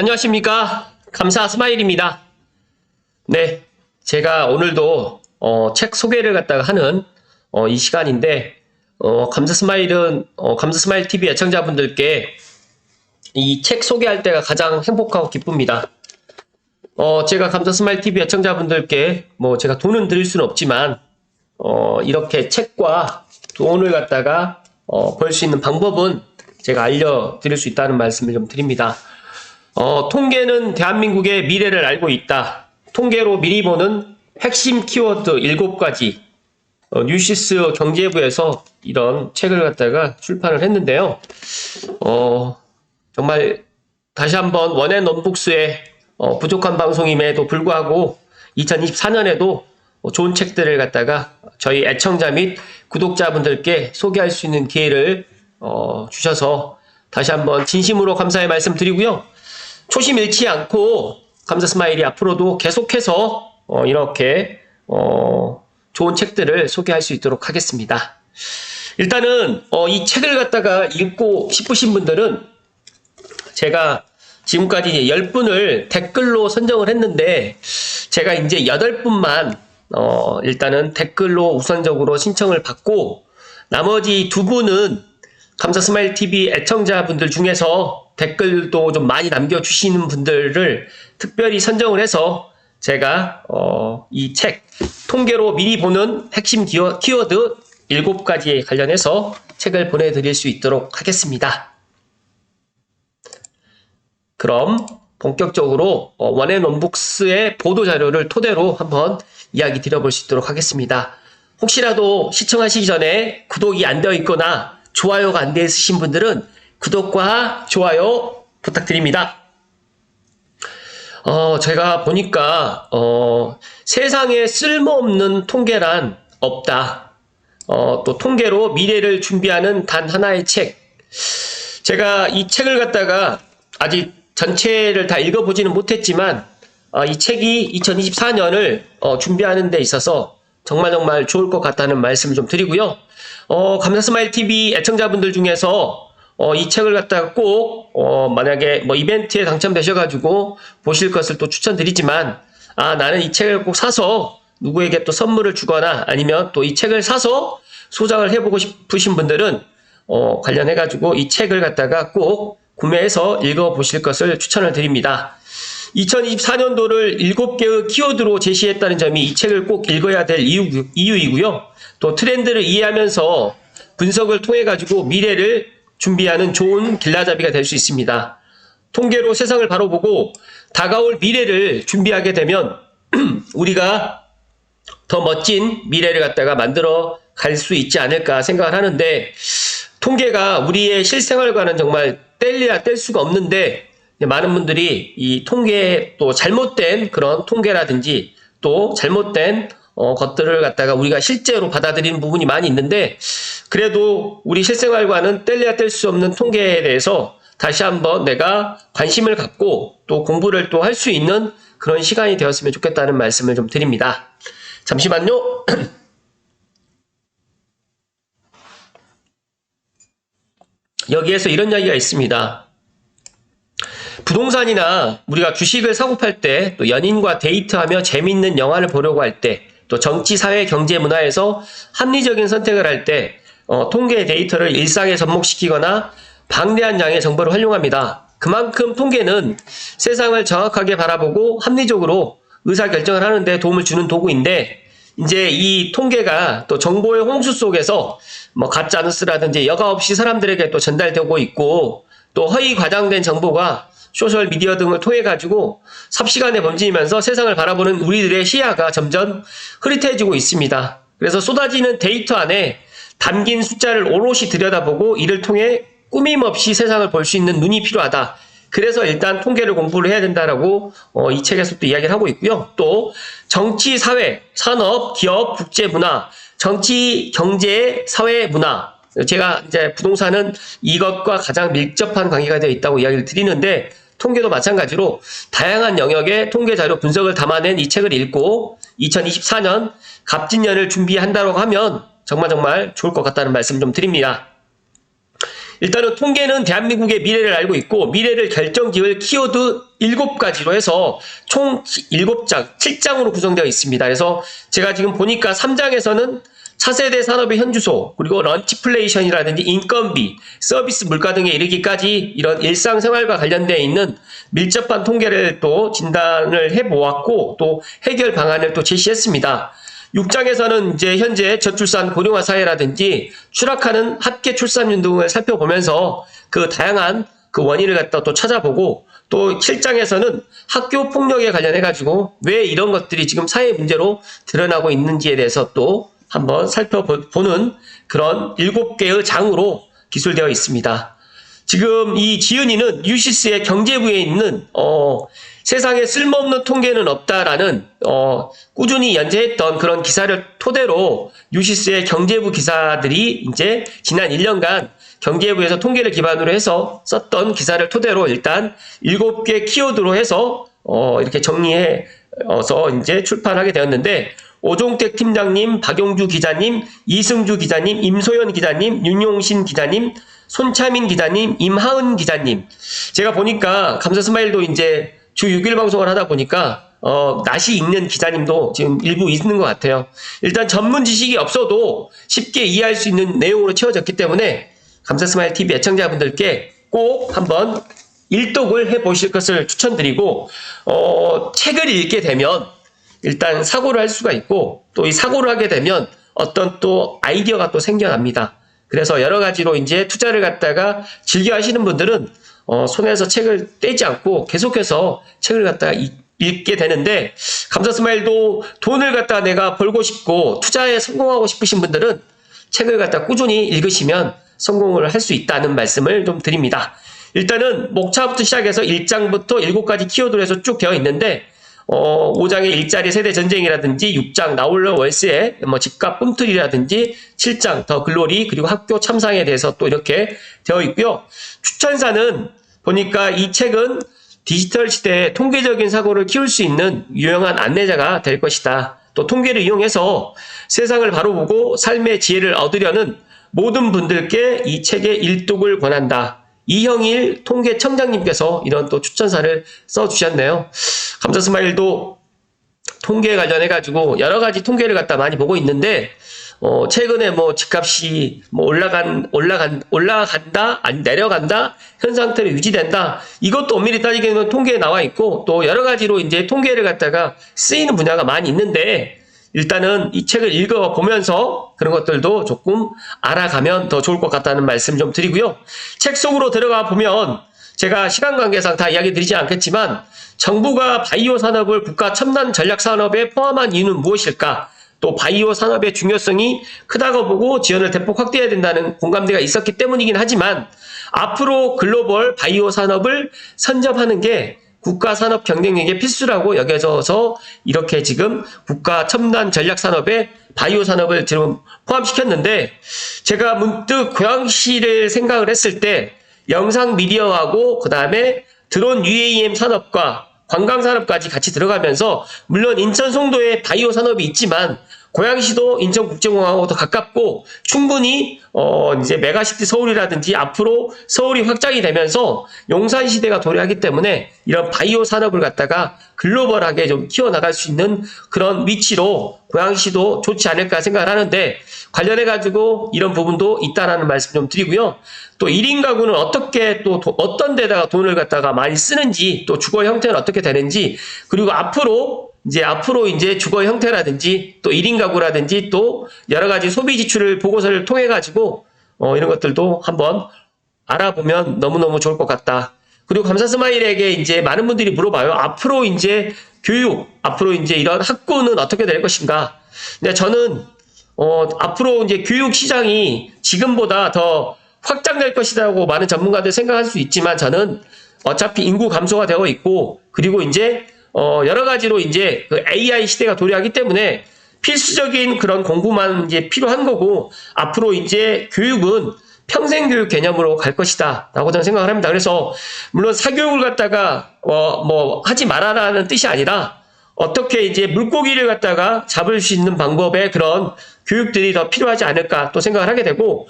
안녕하십니까. 감사 스마일입니다. 네, 제가 오늘도 책 소개를 갖다가 하는 이 시간인데 감사 스마일은 감사 스마일 TV 애청자분들께 이 책 소개할 때가 가장 행복하고 기쁩니다. 제가 감사 스마일 TV 애청자분들께 제가 돈은 드릴 수는 없지만 이렇게 책과 돈을 갖다가 벌 수 있는 방법은 제가 알려드릴 수 있다는 말씀을 좀 드립니다. 통계는 대한민국의 미래를 알고 있다. 통계로 미리 보는 핵심 키워드 7가지. 뉴시스 경제부에서 이런 책을 갖다가 출판을 했는데요. 정말 다시 한번 원앤원북스의 부족한 방송임에도 불구하고 2024년에도 좋은 책들을 갖다가 저희 애청자 및 구독자분들께 소개할 수 있는 기회를 주셔서 다시 한번 진심으로 감사의 말씀 드리고요. 초심 잃지 않고 감사 스마일이 앞으로도 계속해서 이렇게 좋은 책들을 소개할 수 있도록 하겠습니다. 일단은 이 책을 갖다가 읽고 싶으신 분들은 제가 지금까지 이제 10분을 댓글로 선정을 했는데 제가 이제 8분만 일단은 댓글로 우선적으로 신청을 받고 나머지 2분은 감사 스마일 TV 애청자분들 중에서 댓글도 좀 많이 남겨주시는 분들을 특별히 선정을 해서 제가 이 책 통계로 미리 보는 핵심 키워드 7가지에 관련해서 책을 보내드릴 수 있도록 하겠습니다. 그럼 본격적으로 원앤원북스의 보도자료를 토대로 한번 이야기 드려볼 수 있도록 하겠습니다. 혹시라도 시청하시기 전에 구독이 안 되어 있거나 좋아요가 안 되어 있으신 분들은 구독과 좋아요 부탁드립니다. 제가 보니까 세상에 쓸모없는 통계란 없다. 또 통계로 미래를 준비하는 단 하나의 책. 제가 이 책을 갖다가 아직 전체를 다 읽어보지는 못했지만 이 책이 2024년을 준비하는 데 있어서 정말 좋을 것 같다는 말씀을 좀 드리고요. 감사 스마일 TV 애청자분들 중에서 이 책을 갖다가 꼭 만약에 이벤트에 당첨되셔가지고 보실 것을 또 추천드리지만 나는 이 책을 꼭 사서 누구에게 또 선물을 주거나 아니면 또 이 책을 사서 소장을 해보고 싶으신 분들은 관련해가지고 이 책을 갖다가 꼭 구매해서 읽어보실 것을 추천을 드립니다. 2024년도를 7개의 키워드로 제시했다는 점이 이 책을 꼭 읽어야 될 이유이고요. 또 트렌드를 이해하면서 분석을 통해 가지고 미래를 준비하는 좋은 길라잡이가 될 수 있습니다. 통계로 세상을 바로 보고 다가올 미래를 준비하게 되면 우리가 더 멋진 미래를 갖다가 만들어 갈 수 있지 않을까 생각을 하는데 통계가 우리의 실생활과는 정말 뗄래야 뗄 수가 없는데 많은 분들이 이 통계에 또 잘못된 그런 통계라든지 또 잘못된 것들을 갖다가 우리가 실제로 받아들이는 부분이 많이 있는데 그래도 우리 실생활과는 뗄래야 뗄 수 없는 통계에 대해서 다시 한번 내가 관심을 갖고 또 공부를 또 할 수 있는 그런 시간이 되었으면 좋겠다는 말씀을 좀 드립니다. 잠시만요. 여기에서 이런 이야기가 있습니다. 부동산이나 우리가 주식을 사고 팔 때 또 연인과 데이트하며 재밌는 영화를 보려고 할 때 또 정치, 사회, 경제, 문화에서 합리적인 선택을 할 때 통계 데이터를 일상에 접목시키거나 방대한 양의 정보를 활용합니다. 그만큼 통계는 세상을 정확하게 바라보고 합리적으로 의사결정을 하는 데 도움을 주는 도구인데 이제 이 통계가 또 정보의 홍수 속에서 가짜뉴스라든지 여과 없이 사람들에게 또 전달되고 있고 또 허위 과장된 정보가 소셜미디어 등을 통해 가지고 삽시간에 번지면서 세상을 바라보는 우리들의 시야가 점점 흐릿해지고 있습니다. 그래서 쏟아지는 데이터 안에 담긴 숫자를 오롯이 들여다보고 이를 통해 꾸밈없이 세상을 볼 수 있는 눈이 필요하다. 그래서 일단 통계를 공부를 해야 된다라고 이 책에서 또 이야기를 하고 있고요. 또 정치, 사회, 산업, 기업, 국제 문화, 정치, 경제, 사회, 문화. 제가 이제 부동산은 이것과 가장 밀접한 관계가 되어 있다고 이야기를 드리는데 통계도 마찬가지로 다양한 영역의 통계 자료 분석을 담아낸 이 책을 읽고 2024년 갑진년을 준비한다고 하면 정말 좋을 것 같다는 말씀 좀 드립니다. 일단은 통계는 대한민국의 미래를 알고 있고 미래를 결정지을 키워드 7가지로 해서 총 7장, 7장으로 구성되어 있습니다. 그래서 제가 지금 보니까 3장에서는 차세대 산업의 현주소, 그리고 런치플레이션이라든지 인건비, 서비스 물가 등에 이르기까지 이런 일상생활과 관련되어 있는 밀접한 통계를 또 진단을 해보았고 또 해결 방안을 또 제시했습니다. 6장에서는 이제 현재 저출산 고령화 사회라든지 추락하는 합계 출산율 등을 살펴보면서 그 다양한 그 원인을 갖다 또 찾아보고 또 7장에서는 학교 폭력에 관련해 가지고 왜 이런 것들이 지금 사회 문제로 드러나고 있는지에 대해서 또 한번 살펴보는 그런 7개의 장으로 기술되어 있습니다. 지금 이 지은이는 유시스의 경제부에 있는 세상에 쓸모없는 통계는 없다라는 꾸준히 연재했던 그런 기사를 토대로 유시스의 경제부 기사들이 이제 지난 1년간 경제부에서 통계를 기반으로 해서 썼던 기사를 토대로 일단 7개 키워드로 해서 이렇게 정리해서 이제 출판하게 되었는데 오종택 팀장님, 박용주 기자님, 이승주 기자님, 임소연 기자님, 윤용신 기자님, 손차민 기자님, 임하은 기자님. 제가 보니까 감사스마일도 이제 주 6일 방송을 하다 보니까 낯이 익는 기자님도 지금 일부 있는 것 같아요. 일단 전문 지식이 없어도 쉽게 이해할 수 있는 내용으로 채워졌기 때문에 감사스마일 TV 애청자분들께 꼭 한번 일독을 해보실 것을 추천드리고 책을 읽게 되면 일단 사고를 할 수가 있고 또 이 사고를 하게 되면 어떤 또 아이디어가 또 생겨납니다. 그래서 여러 가지로 이제 투자를 갖다가 즐겨 하시는 분들은 손에서 책을 떼지 않고 계속해서 책을 갖다가 읽게 되는데 감사스마일도 돈을 갖다가 내가 벌고 싶고 투자에 성공하고 싶으신 분들은 책을 갖다가 꾸준히 읽으시면 성공을 할 수 있다는 말씀을 좀 드립니다. 일단은 목차부터 시작해서 1장부터 7가지 키워드로 해서 쭉 되어 있는데 5장의 일자리 세대 전쟁이라든지 6장 나홀로 월세 집값 꿈틀이라든지 7장 더 글로리 그리고 학교 참상에 대해서 또 이렇게 되어 있고요. 추천사는 보니까 이 책은 디지털 시대에 통계적인 사고를 키울 수 있는 유용한 안내자가 될 것이다. 또 통계를 이용해서 세상을 바로 보고 삶의 지혜를 얻으려는 모든 분들께 이 책의 일독을 권한다. 이형일 통계청장님께서 이런 또 추천사를 써주셨네요. 감사스마일도 통계에 관련해가지고 여러 가지 통계를 갖다 많이 보고 있는데, 최근에 집값이 올라간다, 아니 내려간다, 현 상태로 유지된다. 이것도 엄밀히 따지게 되면 통계에 나와 있고, 또 여러 가지로 이제 통계를 갖다가 쓰이는 분야가 많이 있는데, 일단은 이 책을 읽어보면서 그런 것들도 조금 알아가면 더 좋을 것 같다는 말씀 좀 드리고요. 책 속으로 들어가 보면 제가 시간 관계상 다 이야기 드리지 않겠지만 정부가 바이오 산업을 국가 첨단 전략 산업에 포함한 이유는 무엇일까? 또 바이오 산업의 중요성이 크다고 보고 지원을 대폭 확대해야 된다는 공감대가 있었기 때문이긴 하지만 앞으로 글로벌 바이오 산업을 선점하는 게 국가 산업 경쟁력의 필수라고 여겨져서 이렇게 지금 국가 첨단 전략 산업에 바이오 산업을 지금 포함시켰는데 제가 문득 고양시를 생각을 했을 때 영상 미디어하고 그 다음에 드론 UAM 산업과 관광 산업까지 같이 들어가면서 물론 인천 송도에 바이오 산업이 있지만 고양시도 인천국제공항하고도 가깝고 충분히 이제 메가시티 서울이라든지 앞으로 서울이 확장이 되면서 용산 시대가 도래하기 때문에 이런 바이오 산업을 갖다가 글로벌하게 좀 키워나갈 수 있는 그런 위치로 고양시도 좋지 않을까 생각을 하는데 관련해 가지고 이런 부분도 있다라는 말씀 좀 드리고요. 또 1인 가구는 어떻게 또 어떤 데다가 돈을 갖다가 많이 쓰는지 또 주거 형태는 어떻게 되는지 그리고 앞으로 이제 주거 형태라든지 또 1인 가구라든지 또 여러 가지 소비 지출을 보고서를 통해 가지고 이런 것들도 한번 알아보면 너무너무 좋을 것 같다. 그리고 감사스마일에게 이제 많은 분들이 물어봐요. 앞으로 이제 앞으로 이제 이런 학군은 어떻게 될 것인가? 근데 저는 앞으로 이제 교육 시장이 지금보다 더 확장될 것이라고 많은 전문가들 생각할 수 있지만 저는 어차피 인구 감소가 되고 있고 그리고 이제 여러 가지로 이제 그 AI 시대가 도래하기 때문에 필수적인 그런 공부만 이제 필요한 거고 앞으로 이제 교육은 평생교육 개념으로 갈 것이다 라고 저는 생각을 합니다. 그래서 물론 사교육을 갖다가 하지 말아라는 뜻이 아니라 어떻게 이제 물고기를 갖다가 잡을 수 있는 방법의 그런 교육들이 더 필요하지 않을까 또 생각을 하게 되고,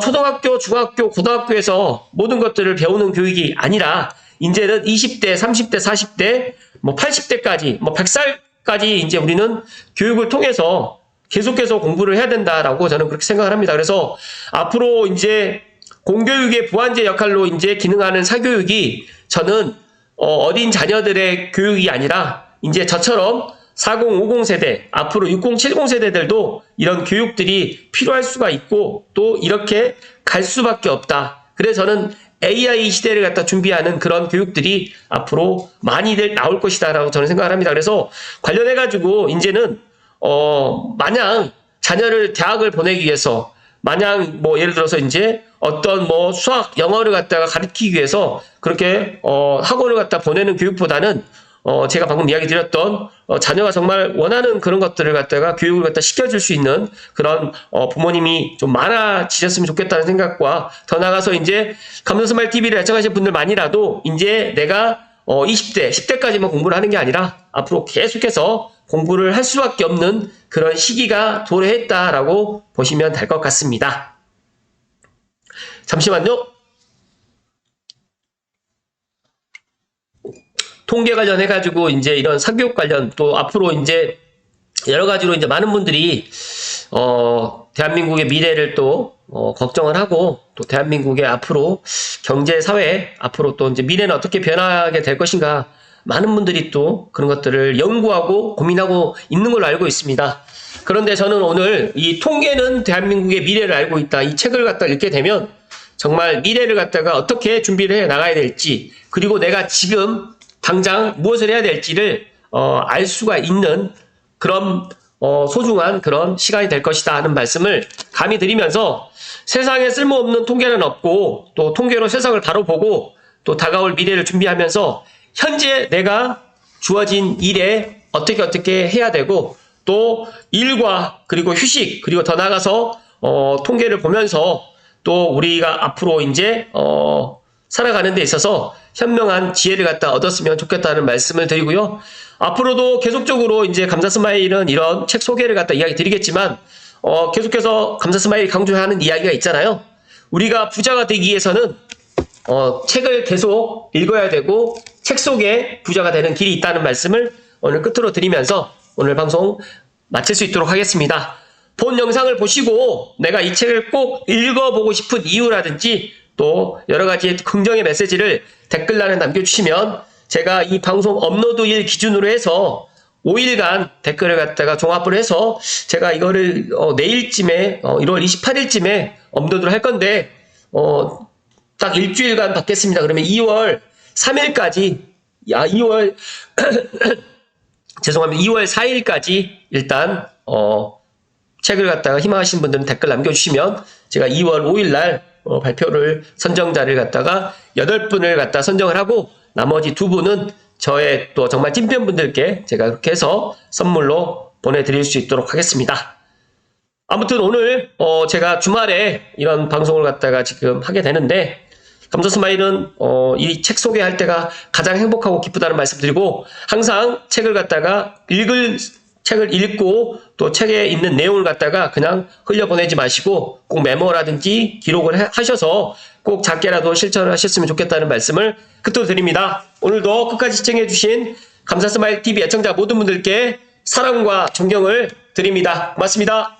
초등학교, 중학교, 고등학교에서 모든 것들을 배우는 교육이 아니라 이제는 20대, 30대, 40대, 뭐 80대까지, 뭐 100살까지 이제 우리는 교육을 통해서 계속해서 공부를 해야 된다라고 저는 그렇게 생각을 합니다. 그래서 앞으로 이제 공교육의 보완제 역할로 이제 기능하는 사교육이 저는 어린 자녀들의 교육이 아니라 이제 저처럼 40, 50 세대, 앞으로 60, 70 세대들도 이런 교육들이 필요할 수가 있고 또 이렇게 갈 수밖에 없다. 그래서 저는 AI 시대를 갖다 준비하는 그런 교육들이 앞으로 많이들 나올 것이다라고 저는 생각을 합니다. 그래서 관련해가지고 이제는 마냥 자녀를 대학을 보내기 위해서 마냥 뭐 예를 들어서 이제 어떤 뭐 수학, 영어를 갖다가 가르치기 위해서 그렇게 학원을 갖다 보내는 교육보다는 제가 방금 이야기 드렸던 자녀가 정말 원하는 그런 것들을 갖다가 교육을 갖다 시켜줄 수 있는 그런 부모님이 좀 많아지셨으면 좋겠다는 생각과 더 나아가서 이제 감성스마일 TV를 애청하시는 분들만이라도 이제 내가 20대, 10대까지만 공부를 하는 게 아니라 앞으로 계속해서 공부를 할 수밖에 없는 그런 시기가 도래했다라고 보시면 될 것 같습니다. 잠시만요. 통계 관련해가지고 이제 이런 사교육 관련 또 앞으로 이제 여러 가지로 이제 많은 분들이 대한민국의 미래를 또 걱정을 하고 또 대한민국의 앞으로 경제 사회 앞으로 또 이제 미래는 어떻게 변하게 될 것인가 많은 분들이 또 그런 것들을 연구하고 고민하고 있는 걸로 알고 있습니다. 그런데 저는 오늘 이 통계는 대한민국의 미래를 알고 있다 이 책을 갖다 읽게 되면 정말 미래를 갖다가 어떻게 준비를 해 나가야 될지 그리고 내가 지금 당장 무엇을 해야 될지를 알 수가 있는 그런 소중한 그런 시간이 될 것이다 하는 말씀을 감히 드리면서 세상에 쓸모없는 통계는 없고 또 통계로 세상을 바로 보고 또 다가올 미래를 준비하면서 현재 내가 주어진 일에 어떻게 해야 되고 또 일과 그리고 휴식 그리고 더 나아가서 통계를 보면서 또 우리가 앞으로 이제 살아가는 데 있어서 현명한 지혜를 갖다 얻었으면 좋겠다는 말씀을 드리고요. 앞으로도 계속적으로 이제 감사스마일은 이런 책 소개를 갖다 이야기 드리겠지만 계속해서 감사스마일이 강조하는 이야기가 있잖아요. 우리가 부자가 되기 위해서는 책을 계속 읽어야 되고 책 속에 부자가 되는 길이 있다는 말씀을 오늘 끝으로 드리면서 오늘 방송 마칠 수 있도록 하겠습니다. 본 영상을 보시고 내가 이 책을 꼭 읽어보고 싶은 이유라든지 또 여러가지 긍정의 메시지를 댓글란에 남겨주시면 제가 이 방송 업로드일 기준으로 해서 5일간 댓글을 갖다가 종합을 해서 제가 이거를 내일쯤에 1월 28일쯤에 업로드를 할 건데 딱 일주일간 받겠습니다. 그러면 2월 3일까지 2월 죄송합니다. 2월 4일까지 일단 책을 갖다가 희망하시는 분들은 댓글 남겨주시면 제가 2월 5일날 발표를 선정자를 갖다가 8분을 갖다 선정을 하고 나머지 2분은 저의 또 정말 찐팬분들께 제가 그렇게 해서 선물로 보내드릴 수 있도록 하겠습니다. 아무튼 오늘 제가 주말에 이런 방송을 갖다가 지금 하게 되는데 감사스마일은 이 책 소개할 때가 가장 행복하고 기쁘다는 말씀드리고 항상 책을 갖다가 책을 읽고 또 책에 있는 내용을 갖다가 그냥 흘려보내지 마시고 꼭 메모라든지 기록을 하셔서 꼭 작게라도 실천을 하셨으면 좋겠다는 말씀을 끝으로 드립니다. 오늘도 끝까지 시청해주신 감사스마일 TV 애청자 모든 분들께 사랑과 존경을 드립니다. 고맙습니다.